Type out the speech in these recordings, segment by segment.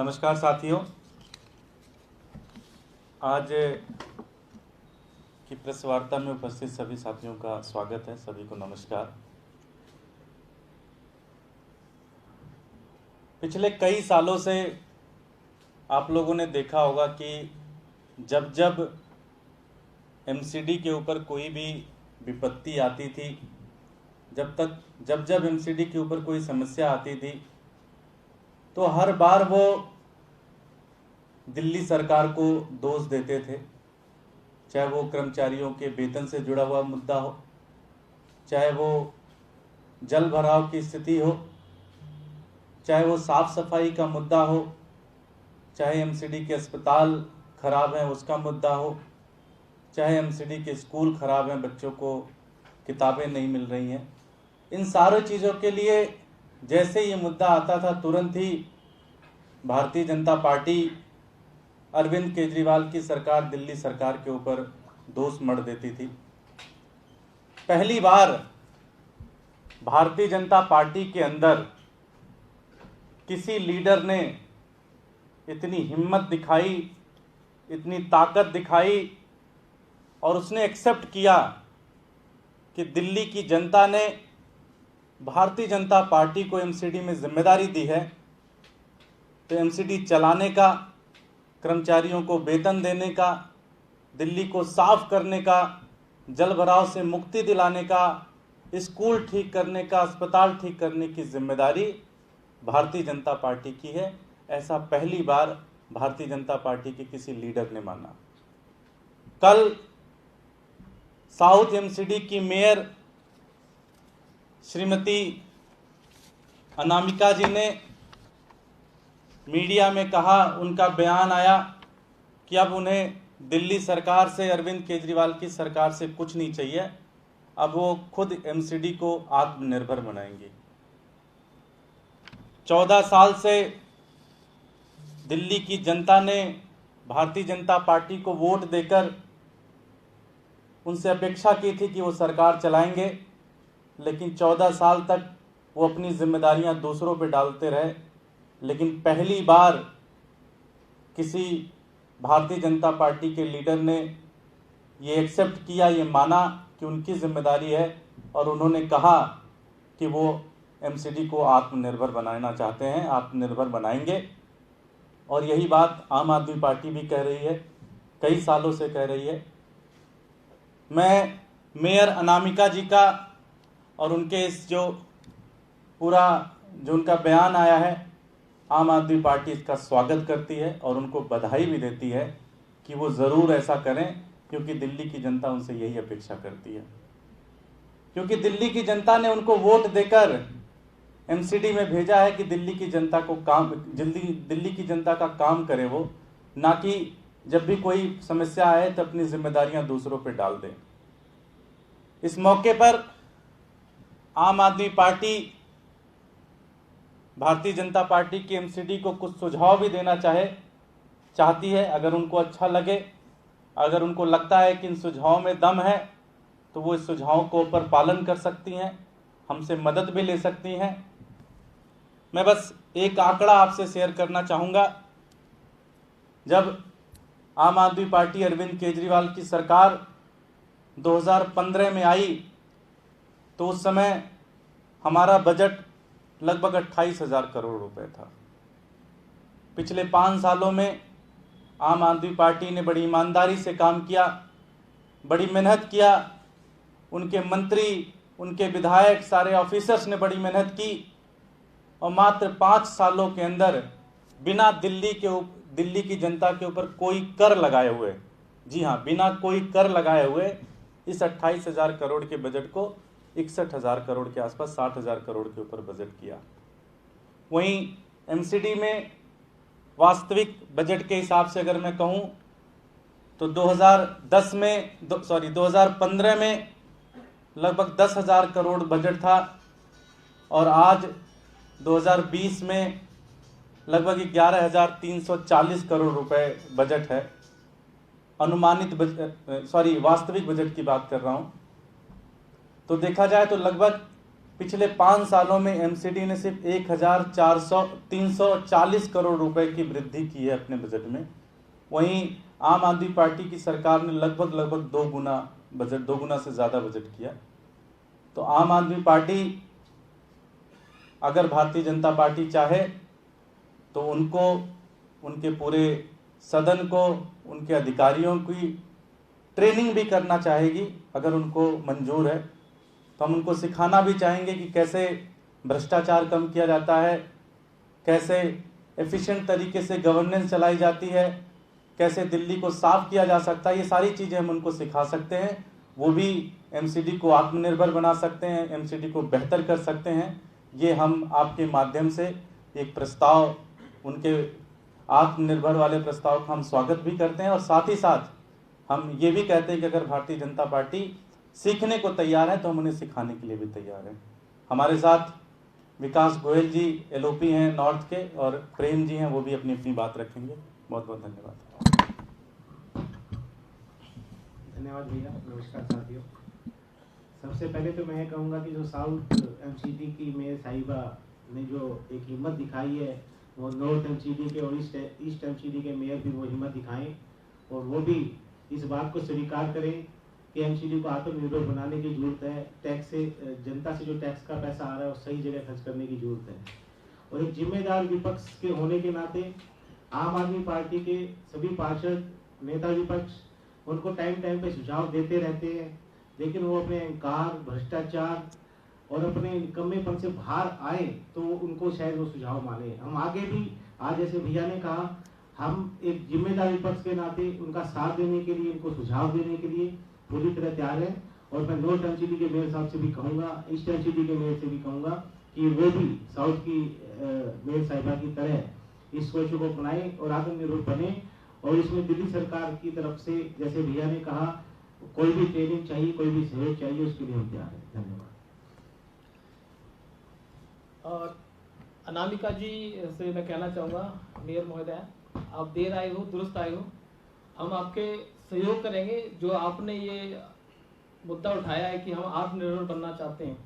नमस्कार साथियों, आज की प्रेस वार्ता में उपस्थित सभी साथियों का स्वागत है। सभी को नमस्कार। पिछले कई सालों से आप लोगों ने देखा होगा कि जब जब एमसीडी के ऊपर कोई भी विपत्ति आती थी, जब जब एमसीडी के ऊपर कोई समस्या आती थी, तो हर बार वो दिल्ली सरकार को दोष देते थे। चाहे वो कर्मचारियों के वेतन से जुड़ा हुआ मुद्दा हो, चाहे वो जल भराव की स्थिति हो, चाहे वो साफ सफाई का मुद्दा हो, चाहे एमसीडी के अस्पताल खराब हैं उसका मुद्दा हो, चाहे एमसीडी के स्कूल खराब हैं, बच्चों को किताबें नहीं मिल रही हैं। इन सारी चीज़ों के लिए जैसे ये मुद्दा आता था, तुरंत ही भारतीय जनता पार्टी अरविंद केजरीवाल की सरकार दिल्ली सरकार के ऊपर दोष मढ़ देती थी। पहली बार भारतीय जनता पार्टी के अंदर किसी लीडर ने इतनी हिम्मत दिखाई, इतनी ताकत दिखाई और उसने एक्सेप्ट किया कि दिल्ली की जनता ने भारतीय जनता पार्टी को एमसीडी में जिम्मेदारी दी है, तो एमसीडी चलाने का, कर्मचारियों को वेतन देने का, दिल्ली को साफ करने का, जल भराव से मुक्ति दिलाने का, स्कूल ठीक करने का, अस्पताल ठीक करने की जिम्मेदारी भारतीय जनता पार्टी की है। ऐसा पहली बार भारतीय जनता पार्टी के किसी लीडर ने माना। कल साउथ एमसीडी की मेयर श्रीमती अनामिका जी ने मीडिया में कहा, उनका बयान आया कि अब उन्हें दिल्ली सरकार से, अरविंद केजरीवाल की सरकार से कुछ नहीं चाहिए, अब वो खुद एमसीडी को आत्मनिर्भर बनाएंगी। 14 साल से दिल्ली की जनता ने भारतीय जनता पार्टी को वोट देकर उनसे अपेक्षा की थी कि वो सरकार चलाएंगे, लेकिन 14 साल तक वो अपनी जिम्मेदारियां दूसरों पे डालते रहे। लेकिन पहली बार किसी भारतीय जनता पार्टी के लीडर ने ये एक्सेप्ट किया, ये माना कि उनकी जिम्मेदारी है और उन्होंने कहा कि वो एमसीडी को आत्मनिर्भर बनाना चाहते हैं, आत्मनिर्भर बनाएंगे। और यही बात आम आदमी पार्टी भी कह रही है, कई सालों से कह रही है। मैं मेयर अनामिका जी का और उनके इस जो उनका बयान आया है, आम आदमी पार्टी इसका स्वागत करती है और उनको बधाई भी देती है कि वो ज़रूर ऐसा करें, क्योंकि दिल्ली की जनता उनसे यही अपेक्षा करती है। क्योंकि दिल्ली की जनता ने उनको वोट देकर एमसीडी में भेजा है कि दिल्ली की जनता का काम करे वो, ना कि जब भी कोई समस्या आए तो अपनी जिम्मेदारियां दूसरों पर डाल दें। इस मौके पर आम आदमी पार्टी भारतीय जनता पार्टी की एमसीडी को कुछ सुझाव भी देना चाहती है। अगर उनको अच्छा लगे, अगर उनको लगता है कि इन सुझावों में दम है, तो वो इस सुझावों को ऊपर पालन कर सकती हैं, हमसे मदद भी ले सकती हैं। मैं बस एक आंकड़ा आपसे शेयर करना चाहूँगा। जब आम आदमी पार्टी अरविंद केजरीवाल की सरकार 2015 में आई, तो उस समय हमारा बजट लगभग 28,000 करोड़ रुपए था। पिछले 5 सालों में आम आदमी पार्टी ने बड़ी ईमानदारी से काम किया, बड़ी मेहनत किया। उनके मंत्री, उनके विधायक, सारे ऑफिसर्स ने बड़ी मेहनत की और मात्र 5 सालों के अंदर बिना दिल्ली की जनता के ऊपर कोई कर लगाए हुए, जी हाँ, बिना कोई कर लगाए हुए इस 28,000 करोड़ के बजट को 61,000 करोड़ के आसपास, 60,000 करोड़ के ऊपर बजट किया। वहीं एमसीडी में वास्तविक बजट के हिसाब से अगर मैं कहूं तो 2015 में लगभग 10,000 करोड़ बजट था और आज 2020 में लगभग 11,340 करोड़ रुपए बजट है। वास्तविक बजट की बात कर रहा हूं। तो देखा जाए तो लगभग पिछले 5 सालों में एमसीडी ने सिर्फ 340 करोड़ रुपए की वृद्धि की है अपने बजट में। वहीं आम आदमी पार्टी की सरकार ने लगभग 2 गुना से ज़्यादा बजट किया। तो आम आदमी पार्टी, अगर भारतीय जनता पार्टी चाहे तो उनको, उनके पूरे सदन को, उनके अधिकारियों की ट्रेनिंग भी करना चाहेगी। अगर उनको मंजूर है तो हम उनको सिखाना भी चाहेंगे कि कैसे भ्रष्टाचार कम किया जाता है, कैसे एफिशिएंट तरीके से गवर्नेंस चलाई जाती है, कैसे दिल्ली को साफ किया जा सकता है। ये सारी चीज़ें हम उनको सिखा सकते हैं। वो भी एमसीडी को आत्मनिर्भर बना सकते हैं, एमसीडी को बेहतर कर सकते हैं। ये हम आपके माध्यम से एक प्रस्ताव, उनके आत्मनिर्भर वाले प्रस्ताव का हम स्वागत भी करते हैं। और साथ ही साथ हम ये भी कहते हैं कि अगर भारतीय जनता पार्टी सीखने को तैयार है तो हम उन्हें सिखाने के लिए भी तैयार हैं। हमारे साथ विकास गोयल जी एलओपी हैं नॉर्थ के, और प्रेम जी हैं, वो भी अपनी अपनी बात रखेंगे। बहुत बहुत धन्यवाद। धन्यवाद भैया। नमस्कार साथियों। सबसे पहले तो मैं कहूँगा कि जो साउथ एमसीडी की मेयर साहिबा ने जो एक हिम्मत दिखाई है, वो नॉर्थ एमसीडी के और ईस्ट एमसीडी के मेयर भी वो हिम्मत दिखाएं और वो भी इस बात को स्वीकार करें कि एमसीडी को आत्मनिर्भर बनाने की जरूरत है। टैक्स से, जनता से जो टैक्स का पैसा आ रहा है वो सही जगह खर्च करने की जरूरत है। और एक जिम्मेदार विपक्ष के होने के नाते आम आदमी पार्टी के सभी पार्षद, नेता विपक्ष, उनको टाइम टाइम पे सुझाव देते रहते हैं, लेकिन वो अपने अहंकार, भ्रष्टाचार और अपने निकम्मेपन से बाहर आए तो उनको शायद वो सुझाव माने। हम आगे भी, आज जैसे भैया ने कहा, हम एक जिम्मेदार विपक्ष के नाते उनका साथ देने के लिए, उनको सुझाव देने के लिए पूरी तरह तैयार है। और मैं नॉर्थ एमसीडी के मेयर साहब से भी कहूँगा, ईस्ट एमसीडी के मेयर से भी कहूँगा कि वो भी साउथ की मेयर साहिबा की तरह इस सोच को अपनाए और आत्मनिर्भर बने। और इसमें दिल्ली सरकार की तरफ से, जैसे भैया ने कहा, कोई भी ट्रेनिंग चाहिए, कोई भी सहयोग चाहिए, उसके लिए हम तैयार हैं। धन्यवाद। और अनामिका जी से मैं कहना चाहूँगा, मेयर महोदय, आप देर आए हो, दुरुस्त आए हो। हम आपके सहयोग करेंगे। जो आपने ये मुद्दा उठाया है कि हम आत्मनिर्भर बनना चाहते हैं,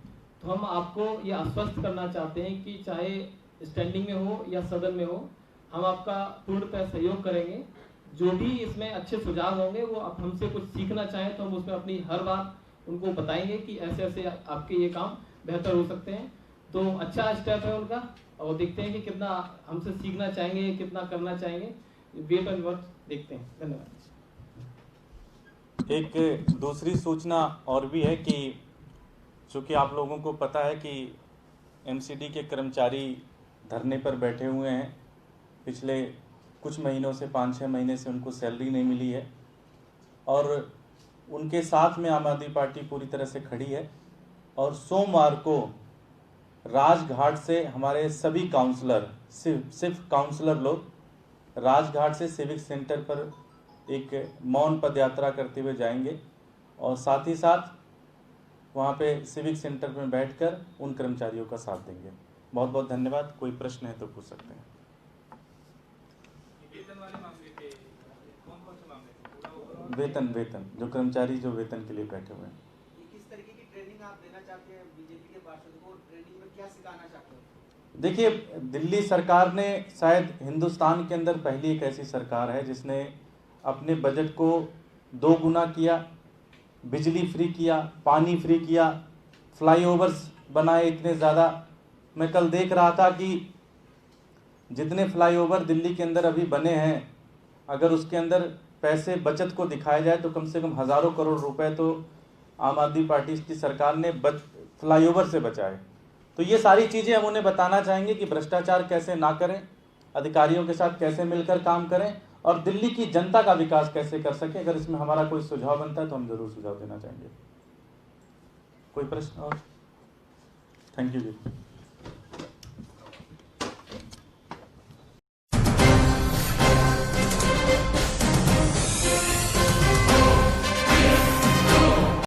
तो हम आपको ये आश्वस्त करना चाहते हैं कि चाहे स्टैंडिंग में हो या सदन में हो, हम आपका पूर्णतः सहयोग करेंगे। जो भी इसमें अच्छे सुझाव होंगे, वो आप हमसे कुछ सीखना चाहें तो हम उसमें अपनी हर बात उनको बताएंगे कि ऐसे ऐसे आपके ये काम बेहतर हो सकते हैं। तो अच्छा स्टेप है उनका, और देखते हैं कि कितना हमसे सीखना चाहेंगे, कितना करना चाहेंगे। वेट एंड वॉच देखते हैं। धन्यवाद। एक दूसरी सूचना और भी है कि चूँकि आप लोगों को पता है कि एमसीडी के कर्मचारी धरने पर बैठे हुए हैं। पिछले कुछ महीनों से, 5-6 महीने से उनको सैलरी नहीं मिली है, और उनके साथ में आम आदमी पार्टी पूरी तरह से खड़ी है। और सोमवार को राजघाट से हमारे सभी काउंसलर, सिर्फ काउंसलर लोग राजघाट से सिविक सेंटर पर एक मौन पद यात्रा करते हुए जाएंगे, और साथ ही साथ वहाँ पे सिविक सेंटर में बैठकर उन कर्मचारियों का साथ देंगे। बहुत बहुत धन्यवाद। कोई प्रश्न है तो पूछ सकते हैं। वेतन जो कर्मचारी जो वेतन के लिए बैठे हुए हैं। किस तरीके की ट्रेनिंग आप देना चाहते हैं बीजेपी के पार्षद को? ट्रेनिंग में क्या सिखाना चाहते हैं? देखिए, दिल्ली सरकार ने, शायद हिंदुस्तान के अंदर पहली एक ऐसी सरकार है जिसने अपने बजट को 2 गुना किया, बिजली फ्री किया, पानी फ्री किया, फ्लाईओवर्स बनाए इतने ज़्यादा। मैं कल देख रहा था कि जितने फ्लाईओवर दिल्ली के अंदर अभी बने हैं, अगर उसके अंदर पैसे बचत को दिखाया जाए तो कम से कम हज़ारों करोड़ रुपए तो आम आदमी पार्टी की सरकार ने फ्लाईओवर से बचाए। तो ये सारी चीज़ें हम उन्हें बताना चाहेंगे कि भ्रष्टाचार कैसे ना करें, अधिकारियों के साथ कैसे मिलकर काम करें, और दिल्ली की जनता का विकास कैसे कर सके। अगर इसमें हमारा कोई सुझाव बनता है तो हम जरूर सुझाव देना चाहेंगे। कोई प्रश्न और? Thank you ji.